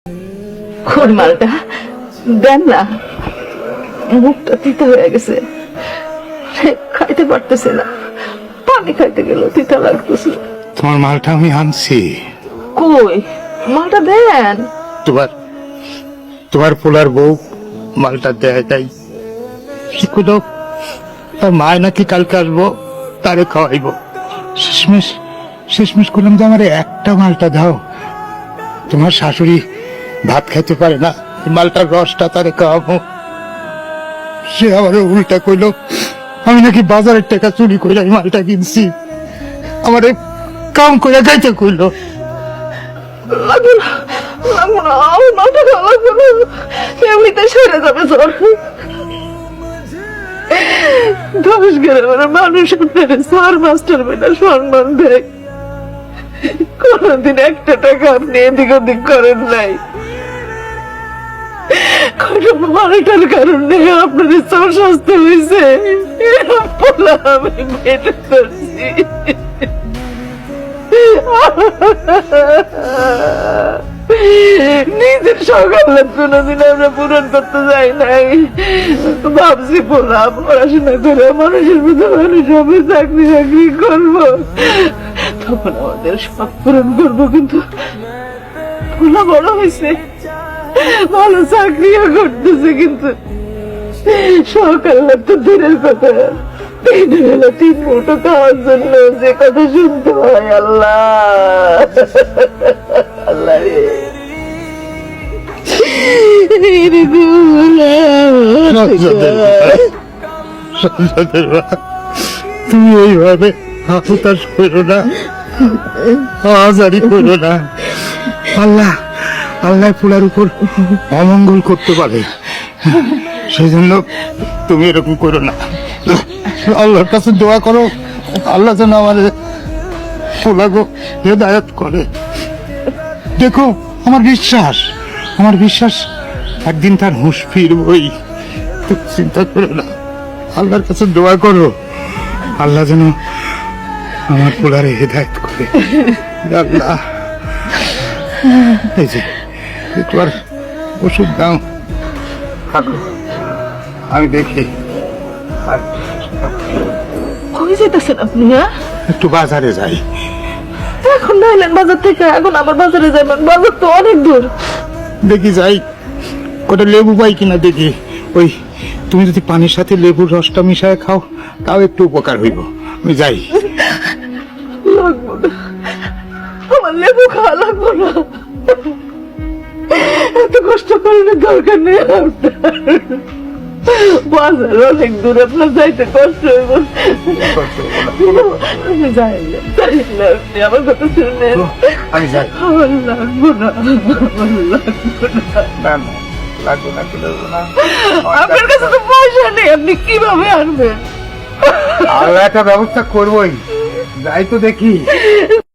কোন মালটা দেন না, মুখটা তিতা হয়ে গেছে, খাইতে পারতেছে না, পানি খাইতে গেল তিতা লাগতেছে। তোমার মালটা আমি আনছি। কই মালটা দেন। তোমার পোলার বউ মালটা দেয় তাই শিখুলো, তার মায় নাকি কালকে আসবো, তারে খাওয়াইব। শেষমেশ করলাম যে আমার একটা মালটা দাও। তোমার শাশুড়ি ভাত খাইতে পারে না, মালটার রসটা তারে খাওয়াবো। সে আবার উল্টা কইল আমি নাকি বাজারের টাকা চুরি করে আমি মালটা কিনছি, আমার কাম করে খাইতে কইল। লাগবে না, লাগবে না, আমার মালটা লাগবে না, এমনিতে সরে যাবে জ্বর। 10 গ্রামের মানুষ স্যার মাস্টার বেটা সম্মান দেয়, কোনদিন একটা টাকা আপনি এদিক ওদিক করেন নাই। মালটার কারণে আপনাদের সব শাস্তি হয়েছে, আমি মেটে করছি। নিজের সকালে কোনদিন আমরা পূরণ করতে যাই নাই, ভাবছি পোলা পড়াশোনা করে মানুষের মধ্যে মানুষ হবে, চাকরি বাকরি করবো, তখন আমাদের সব পূরণ করবো। কিন্তু পোলা বড় হয়েছে, ভালো চাকরিও করতেছে, কিন্তু সকালে তো দূরের কথা, 3 বেলা 3 মুঠো খাওয়ার জন্য যে কথা শুনতে হয়। আল্লাহ আল্লাহ রে, তুমি এইভাবে হতাশ করো না, আজারি করো না। আল্লাহ ফুলার উপর অমঙ্গল করতে পারে, সেই জন্য তুমি এরকম করো না। আল্লাহর কাছে দোয়া করো, আল্লাহ যেন আমার ফুলাগো হেদায়েত করে। দেখো আমার বিশ্বাস একদিন তার হুঁশ ফিরবই, চিন্তা করো না, আল্লাহর কাছে দোয়া করো, আল্লাহ যেন আমার ফুলারে হেদায়েত করে। আল্লাহ এই যে একটু আর ওষুধ দাও, থাকো আমি দেখি। কই যেতেছেন আপনি? একটু বাজারে যাই। এখন নাইলেন বাজার থেকে, এখন আবার বাজারে যাবেন? বাজার তো অনেক দূর। দেখি যাই, কটা লেবু পাই কিনা দেখি। ওই তুমি যদি পানির সাথে লেবুর রসটা মিশায় খাও, তাও একটু উপকার হইব। আমি যাই। লাগবো না, আমার লেবু খাওয়া লাগবো না, এত কষ্ট করার দরকার নেই আপনার। বাজার অনেক দূর, আপনার যাইতে কষ্ট হইব। আপনি আমার কথা শুনেন, আমি যাই। আমার লাগবো না, আমার লাগবো না। আপনার কাছে তো পয়সা নেই, আপনি কিভাবে আনবেন? আল্লাহ একটা ব্যবস্থা করবোই, যাই তো দেখি।